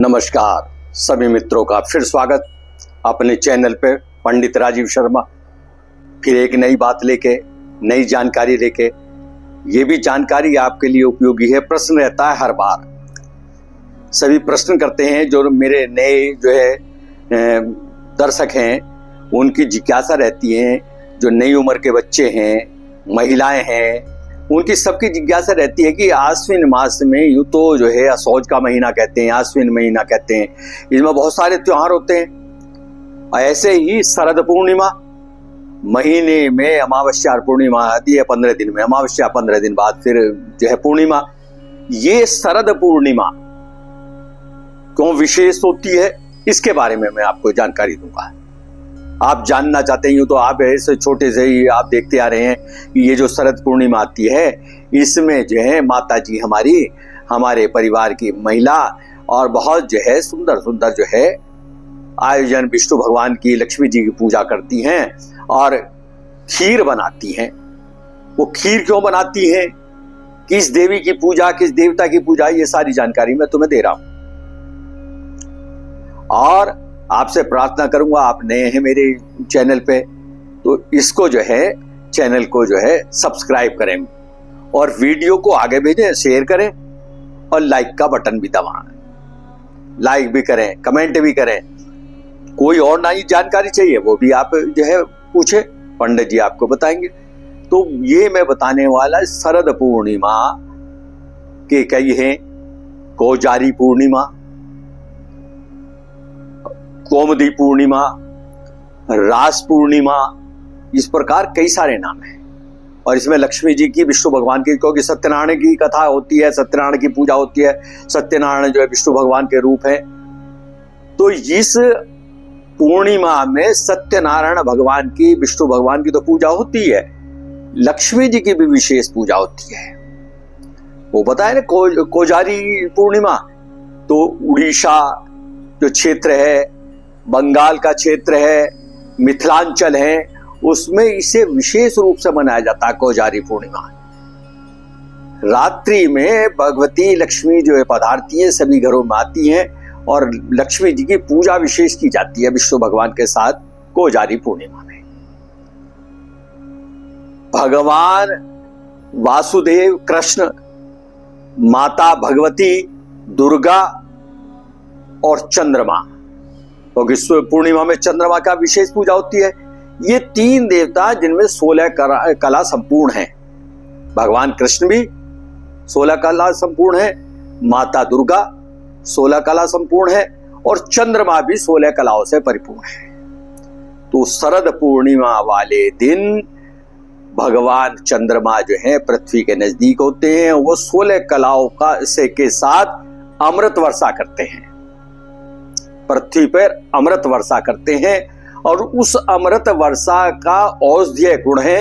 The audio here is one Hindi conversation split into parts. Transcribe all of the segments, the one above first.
नमस्कार सभी मित्रों का फिर स्वागत अपने चैनल पर पंडित राजीव शर्मा। फिर एक नई बात लेके, नई जानकारी लेके। ये भी जानकारी आपके लिए उपयोगी है। प्रश्न रहता है हर बार, सभी प्रश्न करते हैं। जो मेरे नए दर्शक हैं उनकी जिज्ञासा रहती है। जो नई उम्र के बच्चे हैं, महिलाएं हैं, उनकी सबकी जिज्ञासा रहती है कि आश्विन मास में, यूं तो असौज का महीना कहते हैं, आश्विन महीना कहते हैं, इसमें बहुत सारे त्योहार होते हैं। ऐसे ही शरद पूर्णिमा महीने में अमावस्या और पूर्णिमा आती है 15 दिन में। अमावस्या 15 दिन बाद फिर पूर्णिमा। ये शरद पूर्णिमा क्यों विशेष होती है, इसके बारे में मैं आपको जानकारी दूंगा। आप जानना चाहते हैं, यूं तो आप ऐसे छोटे से ही आप देखते आ रहे हैं कि ये जो शरद पूर्णिमा आती है, इसमें माता जी हमारे परिवार की महिला और बहुत सुंदर सुंदर आयोजन विष्णु भगवान की, लक्ष्मी जी की पूजा करती हैं और खीर बनाती हैं। वो खीर क्यों बनाती हैं, किस देवी की पूजा, किस देवता की पूजा, ये सारी जानकारी मैं तुम्हें दे रहा हूं। और आपसे प्रार्थना करूंगा, आप नए हैं मेरे चैनल पे तो इसको चैनल को सब्सक्राइब करें और वीडियो को आगे भेजें, शेयर करें और लाइक का बटन भी दबाएं। लाइक भी करें, कमेंट भी करें। कोई और नई जानकारी चाहिए वो भी आप पूछे, पंडित जी आपको बताएंगे। तो ये मैं बताने वाला शरद पूर्णिमा के कई हैं। कोजारी पूर्णिमा, कोमदी पूर्णिमा, रास पूर्णिमा, इस प्रकार कई सारे नाम हैं। और इसमें लक्ष्मी जी की, विष्णु भगवान की, क्योंकि सत्यनारायण की कथा होती है, सत्यनारायण की पूजा होती है। सत्यनारायण विष्णु भगवान के रूप है। तो इस पूर्णिमा में सत्यनारायण भगवान की, विष्णु भगवान की तो पूजा होती है, लक्ष्मी जी की भी विशेष पूजा होती है। वो बताए ना कोजारी पूर्णिमा, तो उड़ीसा जो क्षेत्र है, बंगाल का क्षेत्र है, मिथिलांचल है, उसमें इसे विशेष रूप से मनाया जाता है कोजारी पूर्णिमा। रात्रि में भगवती लक्ष्मी पधारती है, सभी घरों में आती हैं और लक्ष्मी जी की पूजा विशेष की जाती है विष्णु भगवान के साथ कोजारी पूर्णिमा में। भगवान वासुदेव कृष्ण, माता भगवती, दुर्गा और चंद्रमा, क्योंकि पूर्णिमा में चंद्रमा का विशेष पूजा होती है। ये तीन देवता जिनमें 16 कला संपूर्ण है। भगवान कृष्ण भी 16 कला संपूर्ण है, माता दुर्गा 16 कला संपूर्ण है और चंद्रमा भी 16 कलाओं से परिपूर्ण है। तो शरद पूर्णिमा वाले दिन भगवान चंद्रमा पृथ्वी के नजदीक होते हैं। वो 16 कलाओं के साथ अमृत वर्षा करते हैं, पृथ्वी पर अमृत वर्षा करते हैं। और उस अमृत वर्षा का औषधीय गुण है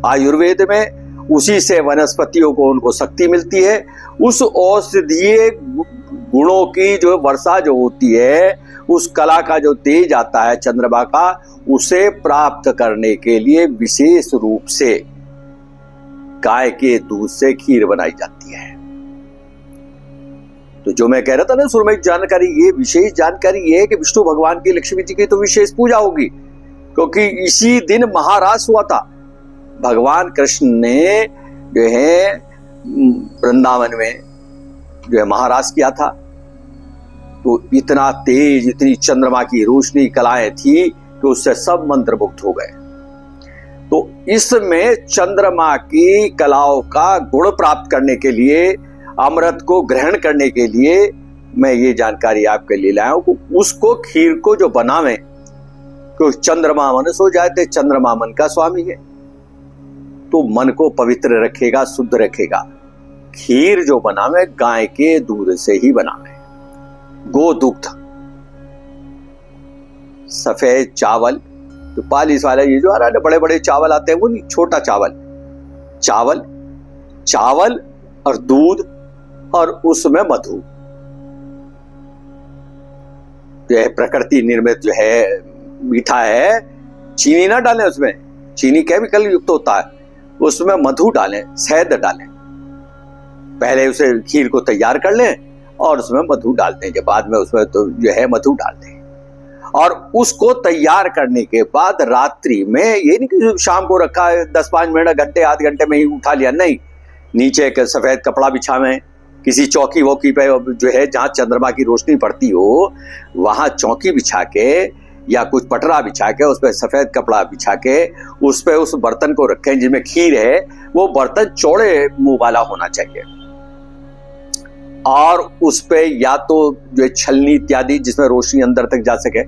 आयुर्वेद में, उसी से वनस्पतियों को उनको शक्ति मिलती है। उस औषधीय गुणों की वर्षा होती है, उस कला का तेज आता है चंद्रमा का, उसे प्राप्त करने के लिए विशेष रूप से गाय के दूध से खीर बनाई जाती है। तो जो मैं कह रहा था ना शुरू में जानकारी, ये विशेष जानकारी ये है कि विष्णु भगवान की, लक्ष्मी जी की तो विशेष पूजा होगी, क्योंकि इसी दिन महारास हुआ था। भगवान कृष्ण ने वृंदावन में महारास किया था। तो इतना तेज, इतनी चंद्रमा की रोशनी, कलाएं थी कि उससे सब मंत्रमुग्ध हो गए। तो इसमें चंद्रमा की कलाओं का गुण प्राप्त करने के लिए, अमृत को ग्रहण करने के लिए मैं ये जानकारी आपके लिए लाया हूं कि उसको, खीर को जो बनावे, क्योंकि चंद्रमा मन सो जाते, चंद्रमा मन का स्वामी है, तो मन को पवित्र रखेगा, शुद्ध रखेगा। खीर जो बनावे गाय के दूध से ही बनावे, गोदुग्ध, सफेद चावल, तो पालिश वाला ये जो आ रहा है, बड़े बड़े चावल आते हैं, वो नहीं, छोटा चावल और दूध और उसमें मधु, प्रकृति निर्मित मीठा है। चीनी ना डालें उसमें, चीनी केमिकल युक्त होता है, उसमें मधु डालें, शहद डालें। पहले उसे खीर को तैयार कर लें और उसमें मधु डालते हैं। जब बाद में उसमें तो जो है मधु डालते हैं और उसको तैयार करने के बाद रात्रि में, ये नहीं कि शाम को रखा है 10-5 मिनट घंटे आध घंटे में ही उठा लिया, नहीं, नीचे एक सफेद कपड़ा बिछावें, किसी चौकी वौकी पे जो है जहां चंद्रमा की रोशनी पड़ती हो वहां चौकी बिछा के या कुछ पटरा बिछा के उस पर सफेद कपड़ा बिछा के उस पर उस बर्तन को रखें जिसमें खीर है। वो बर्तन चौड़े मुंह वाला होना चाहिए और उस पे या तो जो छलनी इत्यादि जिसमें रोशनी अंदर तक जा सके,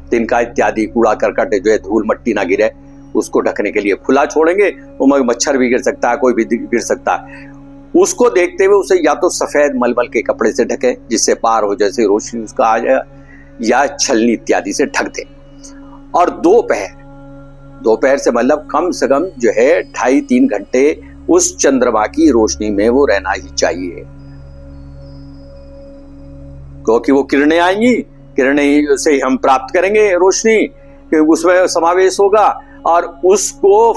तिनका इत्यादि कूड़ा करकट जो है धूल मट्टी ना गिरे, उसको ढकने के लिए खुला छोड़ेंगे। वो मच्छर भी गिर सकता है, कोई भी गिर सकता है। उसको देखते हुए उसे या तो सफेद मलमल के कपड़े से ढके जिससे पार हो जैसे रोशनी उसका आ जाए, या छलनी इत्यादि से ढक दे। और दोपहर से मतलब कम से कम जो है 2.5-3 घंटे उस चंद्रमा की रोशनी में वो रहना ही चाहिए, क्योंकि वो किरणें आएंगी, किरणें से हम प्राप्त करेंगे रोशनी, उसमें समावेश होगा। और उसको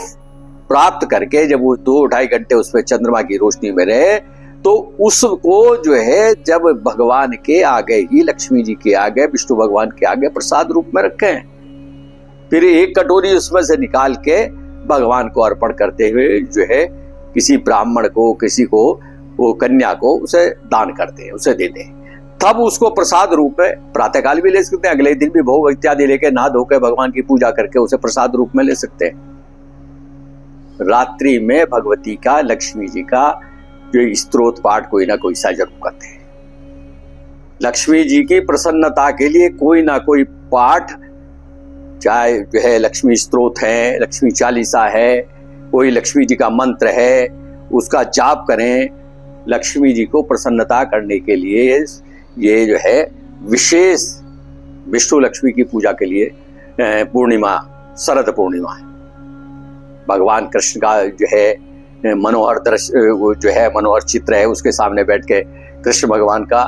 प्राप्त करके जब वो 2-2.5 घंटे उसमें चंद्रमा की रोशनी में रहे तो उसको जो है जब भगवान के आगे ही, लक्ष्मी जी के आगे, विष्णु भगवान के आगे प्रसाद रूप में रखें। फिर एक कटोरी उसमें से निकाल के भगवान को अर्पण करते हुए जो है किसी ब्राह्मण को, किसी को, वो कन्या को उसे दान करते हैं, उसे देते हैं। तब उसको प्रसाद रूप में प्रातःकाल भी ले सकते हैं, अगले दिन भी भोग इत्यादि लेके नहा धोकर भगवान की पूजा करके उसे प्रसाद रूप में ले सकते हैं। रात्रि में भगवती का, लक्ष्मी जी का जो स्तोत्र पाठ कोई ना कोई सा जरूर करते हैं। लक्ष्मी जी की प्रसन्नता के लिए कोई ना कोई पाठ, चाहे जो है लक्ष्मी स्तोत्र है, लक्ष्मी चालीसा है, कोई लक्ष्मी जी का मंत्र है, उसका जाप करें। लक्ष्मी जी को प्रसन्नता करने के लिए ये जो है विशेष विष्णु लक्ष्मी की पूजा के लिए पूर्णिमा, शरद पूर्णिमा है। भगवान कृष्ण का जो है मनोहर दृश्य, वो जो है मनोहर चित्र है, उसके सामने बैठ के कृष्ण भगवान का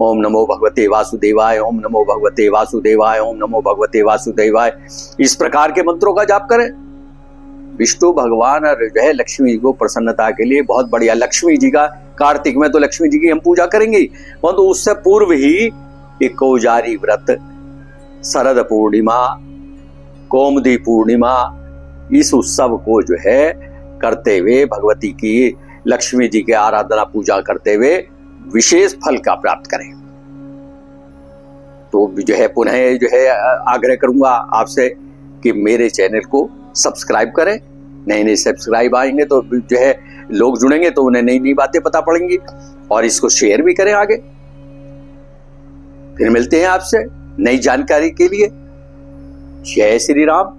ओम नमो भगवते वासुदेवाय, ओम नमो भगवते वासुदेवाय, ओम नमो भगवते वासुदेवाय, इस प्रकार के मंत्रों का जाप करें। विष्णु भगवान और जो है लक्ष्मी जी को प्रसन्नता के लिए बहुत बढ़िया। लक्ष्मी जी का कार्तिक में तो लक्ष्मी जी की हम पूजा करेंगे, परंतु तो उससे पूर्व ही एक कौजारी व्रत, शरद पूर्णिमा, कौमुदी पूर्णिमा, इस उत्सव को जो है करते हुए भगवती की, लक्ष्मी जी की आराधना पूजा करते हुए विशेष फल का प्राप्त करें। तो जो है पुनः जो है आग्रह करूंगा आपसे कि मेरे चैनल को सब्सक्राइब करें। नए नए सब्सक्राइब आएंगे तो जो है लोग जुड़ेंगे तो उन्हें नई नई बातें पता पड़ेंगी, और इसको शेयर भी करें आगे। फिर मिलते हैं आपसे नई जानकारी के लिए। जय श्री राम।